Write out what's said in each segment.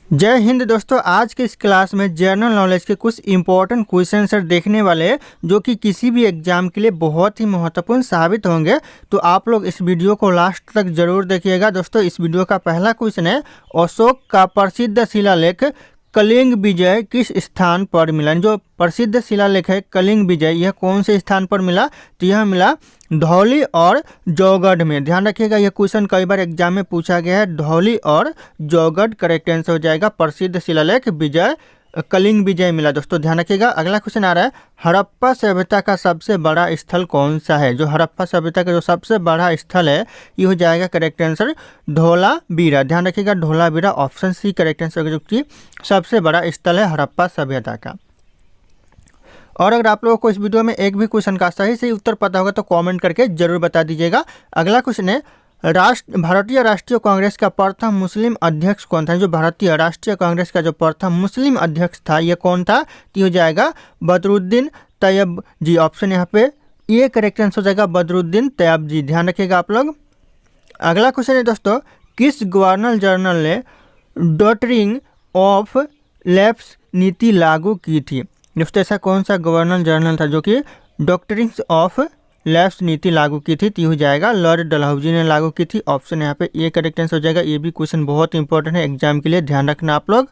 जय हिंद दोस्तों। आज के इस क्लास में जनरल नॉलेज के कुछ इंपॉर्टेंट क्वेश्चन सर देखने वाले हैं जो कि किसी भी एग्जाम के लिए बहुत ही महत्वपूर्ण साबित होंगे। तो आप लोग इस वीडियो को लास्ट तक जरूर देखिएगा। दोस्तों इस वीडियो का पहला क्वेश्चन है, अशोक का प्रसिद्ध शिलालेख कलिंग विजय किस स्थान पर मिला। जो प्रसिद्ध शिलालेख है कलिंग विजय, यह कौन से स्थान पर मिला? तो यह मिला धौली और जौगढ़ में। ध्यान रखिएगा, यह क्वेश्चन कई बार एग्जाम में पूछा गया है। धौली और जौगढ़ करेक्ट आंसर हो जाएगा। प्रसिद्ध शिलालेख विजय कलिंग विजय मिला। दोस्तों ध्यान रखिएगा। अगला क्वेश्चन आ रहा है, हड़प्पा सभ्यता का सबसे बड़ा स्थल कौन सा है? जो हड़प्पा सभ्यता का जो सबसे बड़ा स्थल है ये हो जाएगा करेक्ट आंसर धोलावीरा। ध्यान रखिएगा, Dholavira option C correct answer जो कि सबसे बड़ा स्थल है हड़प्पा सभ्यता का। और अगर आप लोगों को इस वीडियो में एक भी क्वेश्चन का सही उत्तर पता होगा तो कमेंट करके जरूर बता दीजिएगा। अगला क्वेश्चन है, भारतीय राष्ट्रीय कांग्रेस का प्रथम मुस्लिम अध्यक्ष कौन था? जो भारतीय राष्ट्रीय कांग्रेस का जो प्रथम मुस्लिम अध्यक्ष था ये कौन था? तो हो जाएगा बदरुद्दीन तैयबजी। ऑप्शन यहाँ पे ये करेक्ट आंसर हो जाएगा बदरुद्दीन तैयबजी। ध्यान रखिएगा आप लोग। अगला क्वेश्चन है दोस्तों, किस गवर्नर जनरल ने डॉटरिंग ऑफ लैप्स नीति लागू की थी? दोस्तों ऐसा कौन सा गवर्नर जनरल था जो कि डॉक्टरिंग ऑफ लैप्स नीति लागू की थी? तो हो जाएगा लॉर्ड डलहौजी ने लागू की थी। ऑप्शन यहाँ पे ये करेक्ट आंसर हो जाएगा। ये भी क्वेश्चन बहुत इंपॉर्टेंट है एग्जाम के लिए, ध्यान रखना आप लोग।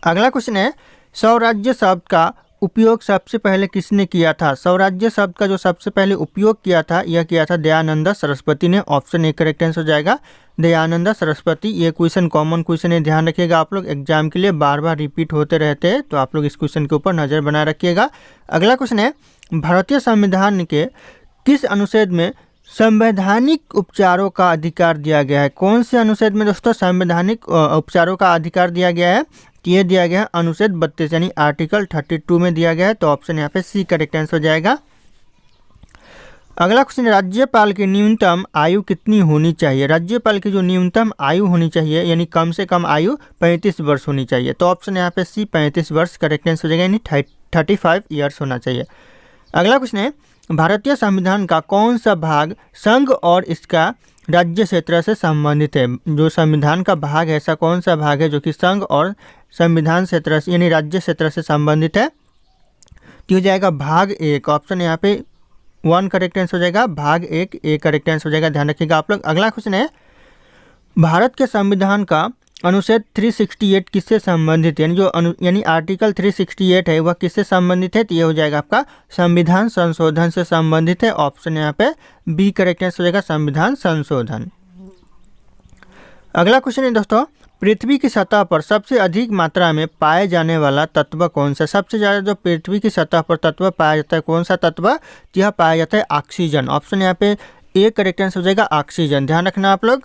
अगला क्वेश्चन है, स्वराज्य शब्द का उपयोग सबसे पहले किसने किया था? स्वराज्य शब्द का जो सबसे पहले उपयोग किया था यह किया था दयानंद सरस्वती ने। ऑप्शन ए करेक्ट आंसर हो जाएगा दयानंद सरस्वती। ये क्वेश्चन कॉमन क्वेश्चन है, ध्यान रखिएगा आप लोग। एग्जाम के लिए बार बार रिपीट होते रहते हैं तो आप लोग इस क्वेश्चन के ऊपर नज़र बनाए रखिएगा। अगला क्वेश्चन है, भारतीय संविधान के किस अनुच्छेद में संवैधानिक उपचारों का अधिकार दिया गया है? कौन से अनुच्छेद में दोस्तों संवैधानिक उपचारों का अधिकार दिया गया है? ये दिया गया है अनुच्छेद 32 यानी आर्टिकल 32 में दिया गया है। तो ऑप्शन यहाँ पे सी करेक्ट आंसर हो जाएगा। अगला क्वेश्चन, राज्यपाल की न्यूनतम आयु कितनी होनी चाहिए? राज्यपाल की जो न्यूनतम आयु होनी चाहिए यानी कम से कम आयु 35 वर्ष होनी चाहिए। तो ऑप्शन यहाँ पे सी 35 वर्ष करेक्ट आंसर हो जाएगा, यानी 35 ईयर्स होना चाहिए। अगला क्वेश्चन है, भारतीय संविधान का कौन सा भाग संघ और इसका राज्य क्षेत्र से संबंधित है? जो संविधान का भाग है ऐसा कौन सा भाग है जो कि संघ और संविधान क्षेत्र से यानी राज्य क्षेत्र से संबंधित है? तो हो जाएगा भाग 1। ऑप्शन यहाँ पे 1 करेक्ट आंसर हो जाएगा, भाग 1 ए करेक्ट आंसर हो जाएगा। ध्यान रखिएगा आप लोग। अगला क्वेश्चन है, भारत के संविधान का अनुच्छेद 368 किससे संबंधित है? यानी आर्टिकल 368 है वह किससे संबंधित है? तो ये हो जाएगा आपका संविधान संशोधन से संबंधित है। ऑप्शन यहाँ पे बी करेक्ट आंसर हो जाएगा संविधान संशोधन। अगला क्वेश्चन है दोस्तों, पृथ्वी की सतह पर सबसे अधिक मात्रा में पाए जाने वाला तत्व कौन सा? सबसे ज़्यादा जो पृथ्वी की सतह पर तत्व पाया जाता है कौन सा तत्व? यह पाया जाता है ऑक्सीजन। ऑप्शन यहाँ पे ए करेक्ट आंसर हो जाएगा ऑक्सीजन। ध्यान रखना आप लोग।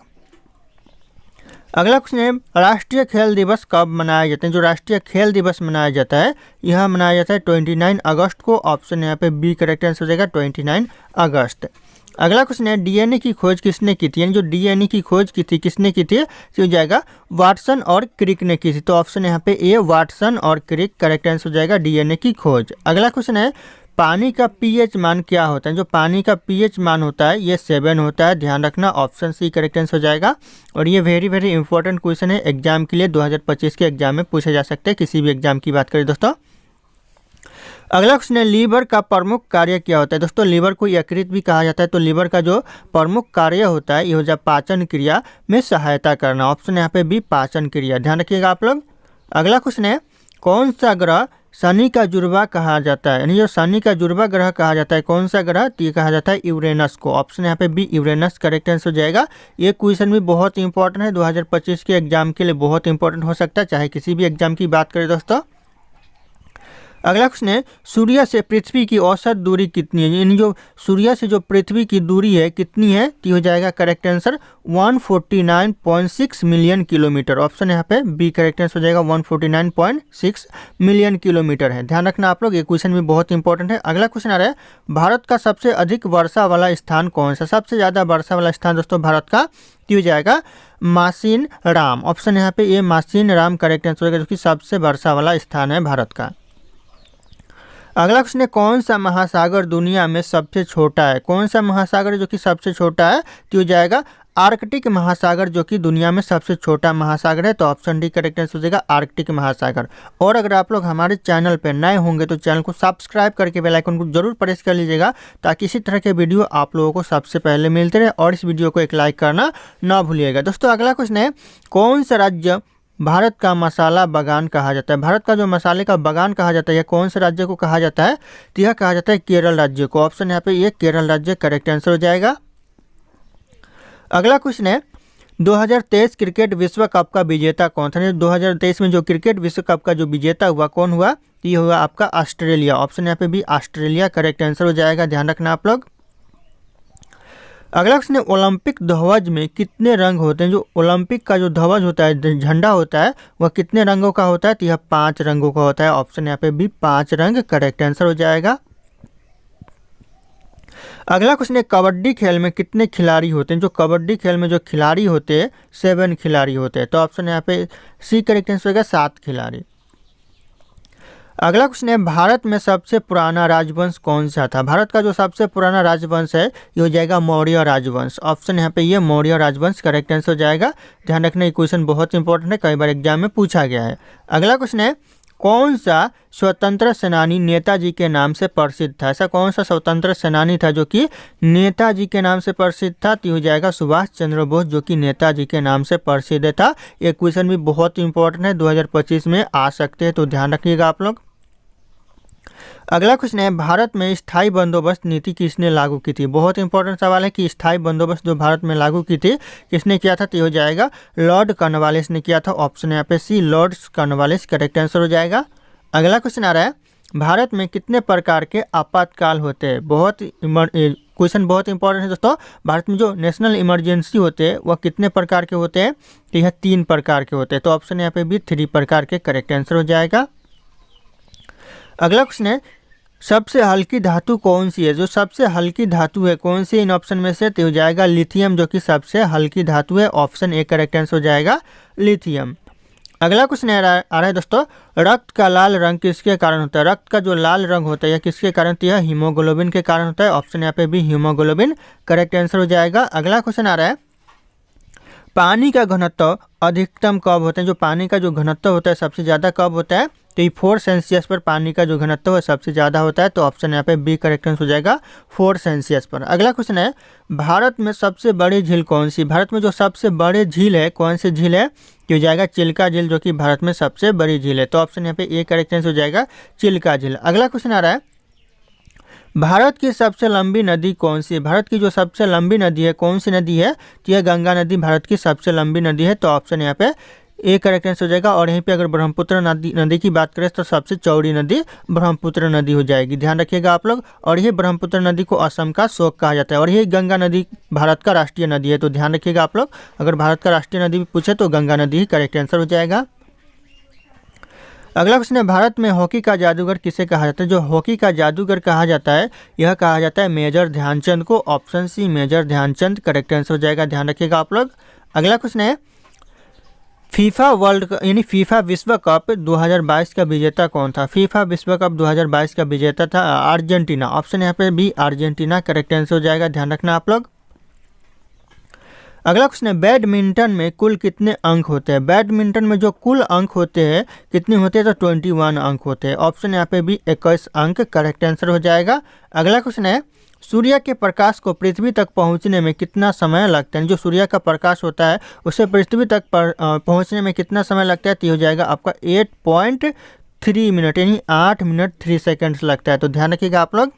अगला क्वेश्चन है, राष्ट्रीय खेल दिवस कब मनाया जाता है? जो राष्ट्रीय खेल दिवस मनाया जाता है यह मनाया जाता है 29 अगस्त को। ऑप्शन यहाँ पे बी करेक्ट आंसर हो जाएगा 29 अगस्त। अगला क्वेश्चन है, डीएनए की खोज किसने की थी? यानी जो डीएनए की खोज की थी किसने की थी? तो हो जाएगा वाटसन और क्रिक ने की थी। तो ऑप्शन यहाँ पे ए वाटसन और क्रिक करेक्ट आंसर हो जाएगा डीएनए की खोज। अगला क्वेश्चन है, पानी का पीएच मान क्या होता है? जो पानी का पीएच मान होता है ये 7 होता है। ध्यान रखना, ऑप्शन सी करेक्ट आंसर हो जाएगा। और ये वेरी इंपॉर्टेंट क्वेश्चन है एग्जाम के लिए, 2025 के एग्जाम में पूछे जा सकते हैं किसी भी एग्जाम की बात करें दोस्तों। अगला क्वेश्चन है, लीवर का प्रमुख कार्य क्या होता है? दोस्तों लीवर को यकृत भी कहा जाता है। तो लीवर का जो प्रमुख कार्य होता है ये हो जाए पाचन क्रिया में सहायता करना। ऑप्शन यहाँ पे भी पाचन क्रिया। ध्यान रखिएगा आप लोग। अगला क्वेश्चन है, कौन सा ग्रह शनि का जुड़वा कहा जाता है? यानी जो शनि का जुड़वा ग्रह कहा जाता है कौन सा ग्रह? तो ये कहा जाता है यूरेनस को। ऑप्शन यहाँ पे बी यूरेनस करेक्ट आंसर हो जाएगा। ये क्वेश्चन भी बहुत इंपॉर्टेंट है, 2025 के एग्जाम के लिए बहुत इंपॉर्टेंट हो सकता है, चाहे किसी भी एग्जाम की बात करें दोस्तों। अगला क्वेश्चन है, सूर्य से पृथ्वी की औसत दूरी कितनी है? यानी जो सूर्य से जो पृथ्वी की दूरी है कितनी है? तो हो जाएगा correct answer 149.6 million kilometre. Option यहाँ पे बी करेक्ट आंसर हो जाएगा 149.6 मिलियन किलोमीटर है। ध्यान रखना आप लोग, ये क्वेश्चन भी बहुत इंपॉर्टेंट है। अगला क्वेश्चन आ रहा है, भारत का सबसे अधिक वर्षा वाला स्थान कौन सा? सबसे ज़्यादा वर्षा वाला स्थान दोस्तों भारत का हो जाएगा मासिन राम। ऑप्शन यहाँ पे ये मासिन राम करेक्ट आंसर होगा जो कि सबसे वर्षा वाला स्थान है भारत का। अगला क्वेश्चन है, कौन सा महासागर दुनिया में सबसे छोटा है? कौन सा महासागर जो कि सबसे छोटा है? तो हो जाएगा आर्कटिक महासागर जो कि दुनिया में सबसे छोटा महासागर है, तो ऑप्शन डी करेक्ट आंसर हो जाएगा आर्कटिक महासागर। और अगर आप लोग हमारे चैनल पर नए होंगे तो चैनल को सब्सक्राइब करके बेल आइकन को जरूर प्रेस कर लीजिएगा, ताकि इसी तरह के वीडियो आप लोगों को सबसे पहले मिलते रहे। और इस वीडियो को एक लाइक करना ना भूलिएगा। दोस्तों अगला क्वेश्चन है, कौन सा राज्य भारत का मसाला बागान कहा जाता है? भारत का जो मसाले का बागान कहा जाता है यह कौन से राज्य को कहा जाता है? तो यह कहा जाता है केरल राज्य को। ऑप्शन यहाँ पे ये केरल राज्य करेक्ट आंसर हो जाएगा। अगला क्वेश्चन है, 2023 क्रिकेट विश्व कप का विजेता कौन था? 2023 में जो क्रिकेट विश्व कप का जो विजेता हुआ कौन हुआ? ये हुआ आपका ऑस्ट्रेलिया। ऑप्शन यहाँ पे भी ऑस्ट्रेलिया करेक्ट आंसर हो जाएगा, ध्यान रखना आप लोग। अगला क्वेश्चन है, ओलंपिक ध्वज में कितने रंग होते हैं? जो ओलंपिक का जो ध्वज होता है, झंडा होता है, वह कितने रंगों का होता है? तो यह 5 रंगों का होता है। ऑप्शन यहाँ पे भी 5 रंग करेक्ट आंसर हो जाएगा। अगला क्वेश्चन है, कबड्डी खेल में कितने खिलाड़ी होते हैं? जो कबड्डी खेल में जो खिलाड़ी होते हैं 7 खिलाड़ी होते हैं। तो ऑप्शन यहाँ पे सी करेक्ट आंसर होगा 7 खिलाड़ी। अगला क्वेश्चन है, भारत में सबसे पुराना राजवंश कौन सा था? भारत का जो सबसे पुराना राजवंश है ये हो जाएगा मौर्य राजवंश। ऑप्शन यहाँ पे ये मौर्य राजवंश करेक्ट आंसर हो जाएगा। ध्यान रखना ये क्वेश्चन बहुत इंपॉर्टेंट है, कई बार एग्जाम में पूछा गया है। अगला क्वेश्चन है, कौन सा स्वतंत्र सेनानी नेताजी के नाम से प्रसिद्ध था? ऐसा कौन सा स्वतंत्र सेनानी था जो कि नेताजी के नाम से प्रसिद्ध था? तो हो जाएगा सुभाष चंद्र बोस, जो कि नेताजी के नाम से प्रसिद्ध था। ये क्वेश्चन भी बहुत इंपॉर्टेंट है, 2025 में आ सकते हैं, तो ध्यान रखिएगा आप लोग। अगला क्वेश्चन है, भारत में स्थायी बंदोबस्त नीति किसने लागू की थी? बहुत इंपॉर्टेंट सवाल है कि स्थायी बंदोबस्त जो भारत में लागू की थी किसने किया था? तो हो जाएगा लॉर्ड कॉर्नवालिस ने किया था। ऑप्शन यहाँ पे सी लॉर्ड कॉर्नवालिस करेक्ट आंसर हो जाएगा। अगला क्वेश्चन आ रहा है, भारत में कितने प्रकार के आपातकाल होते हैं? क्वेश्चन बहुत इंपॉर्टेंट है दोस्तों। भारत में जो नेशनल इमरजेंसी होते हैं वह कितने प्रकार के होते हैं? तो यह 3 प्रकार के होते हैं। तो ऑप्शन यहाँ पे भी 3 प्रकार के करेक्ट आंसर हो जाएगा। अगला क्वेश्चन है, सबसे हल्की धातु कौन सी है? जो सबसे हल्की धातु है कौन सी इन ऑप्शन में से? तो हो जाएगा लिथियम, जो कि सबसे हल्की धातु है। ऑप्शन ए करेक्ट आंसर हो जाएगा लिथियम। अगला क्वेश्चन आ रहा है दोस्तों, रक्त का लाल रंग किसके कारण होता है? रक्त का जो लाल रंग होता है यह किसके कारण? तो यह हीमोग्लोबिन के कारण होता है। ऑप्शन यहाँ पे भी हीमोग्लोबिन करेक्ट आंसर हो जाएगा। अगला क्वेश्चन आ रहा है, पानी का घनत्व अधिकतम कब होता है? जो पानी का जो घनत्व होता है सबसे ज़्यादा कब होता है? तो ये 4 सेल्सियस पर पानी का जो घनत्व है सबसे ज़्यादा होता है। तो ऑप्शन यहाँ पे बी करेक्ट आंसर हो जाएगा 4 सेल्सियस पर। अगला क्वेश्चन है, भारत में सबसे बड़ी झील कौन सी? भारत में जो सबसे बड़ी झील है कौन सी झील है? तो हो जाएगा चिल्का झील, जो कि भारत में सबसे बड़ी झील है। तो ऑप्शन यहाँ पे ए करेक्ट आंसर हो जाएगा चिल्का झील। अगला क्वेश्चन आ रहा है, भारत की सबसे लंबी नदी कौन सी है? भारत की जो सबसे लंबी नदी है कौन सी नदी है? तो यह गंगा नदी भारत की सबसे लंबी नदी है। तो ऑप्शन यहाँ पे ए करेक्ट आंसर हो जाएगा। और यहीं पे अगर ब्रह्मपुत्र नदी की बात करें तो सबसे चौड़ी नदी ब्रह्मपुत्र नदी हो जाएगी, ध्यान रखिएगा आप लोग। और यही ब्रह्मपुत्र नदी को असम का शोक कहा जाता है। और यही गंगा नदी भारत का राष्ट्रीय नदी है, तो ध्यान रखिएगा आप लोग। अगर भारत का राष्ट्रीय नदी भी पूछे तो गंगा नदी ही करेक्ट आंसर हो जाएगा। अगला क्वेश्चन है, भारत में हॉकी का जादूगर किसे कहा जाता है? जो हॉकी का जादूगर कहा जाता है यह कहा जाता है मेजर ध्यानचंद को। Option C major Dhyanchand correct answer हो जाएगा, ध्यान रखिएगा आप लोग। अगला क्वेश्चन है, फीफा फीफा विश्व कप 2022 का विजेता कौन था? फीफा विश्व कप 2022 का विजेता था अर्जेंटीना। ऑप्शन यहाँ पे भी अर्जेंटीना करेक्ट आंसर हो जाएगा, ध्यान रखना आप लोग। अगला क्वेश्चन है, बैडमिंटन में कुल कितने अंक होते हैं? बैडमिंटन में जो कुल अंक होते हैं कितने होते हैं? तो 21 अंक होते हैं। ऑप्शन यहाँ पे भी 21 अंक करेक्ट आंसर हो जाएगा। अगला क्वेश्चन है, सूर्य के प्रकाश को पृथ्वी तक पहुंचने में कितना समय लगता है? जो सूर्य का प्रकाश होता है उसे पृथ्वी तक पहुंचने में कितना समय लगता है? तो हो जाएगा आपका 8.3 मिनट, यानी 8 मिनट 3 सेकेंड्स लगता है। तो ध्यान रखिएगा आप लोग।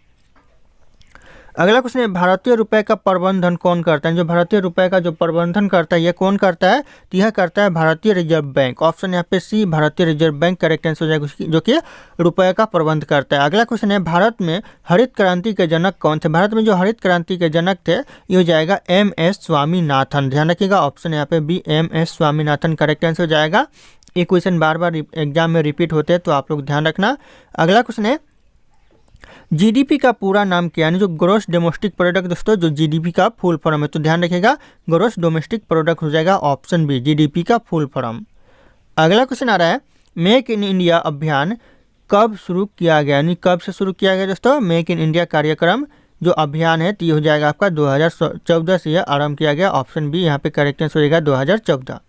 अगला क्वेश्चन है, भारतीय रुपए का प्रबंधन कौन करता है? जो भारतीय रुपए का जो प्रबंधन करता है यह कौन करता है? तो यह करता है भारतीय रिजर्व बैंक। ऑप्शन यहाँ पे सी भारतीय रिजर्व बैंक करेक्ट आंसर हो जाएगा, जो कि रुपए का प्रबंध करता है। अगला क्वेश्चन है, भारत में हरित क्रांति के जनक कौन थे? भारत में जो हरित क्रांति के जनक थे ये हो जाएगा MS स्वामीनाथन, ध्यान रखिएगा। ऑप्शन यहाँ पे B MS Swaminathan correct answer हो जाएगा। ये क्वेश्चन बार बार एग्जाम में रिपीट होते हैं, तो आप लोग ध्यान रखना। अगला क्वेश्चन है, जीडीपी का पूरा नाम क्या है? जो ग्रोस डोमेस्टिक प्रोडक्ट दोस्तों, जो जीडीपी का फुल फॉर्म है, तो ध्यान रखिएगा ग्रोस डोमेस्टिक प्रोडक्ट हो जाएगा। ऑप्शन बी जीडीपी का फुल फॉर्म। अगला क्वेश्चन आ रहा है, मेक इन इंडिया अभियान कब शुरू किया गया? यानी कब से शुरू किया गया दोस्तों? मेक इन इंडिया कार्यक्रम जो अभियान है तो ये हो जाएगा आपका 2014 से यह आरंभ किया गया। ऑप्शन बी यहाँ पे करेक्ट आंसर हो जाएगा 2014।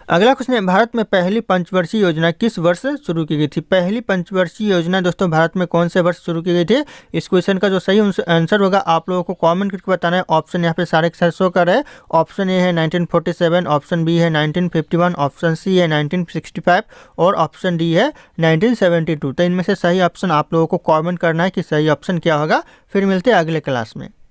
अगला क्वेश्चन है, भारत में पहली पंचवर्षीय योजना किस वर्ष शुरू की गई थी? पहली पंचवर्षीय योजना दोस्तों भारत में कौन से वर्ष शुरू की गई थी? इस क्वेश्चन का जो सही आंसर होगा आप लोगों को कमेंट करके बताना है। ऑप्शन यहाँ पे सारे के सारे शो कर रहे हैं। ऑप्शन ए है 1947, ऑप्शन बी है 1951, ऑप्शन सी है 1965 और ऑप्शन डी है 1972। तो इनमें से सही ऑप्शन आप लोगों को कमेंट करना है कि सही ऑप्शन क्या होगा। फिर मिलते हैं अगले क्लास में।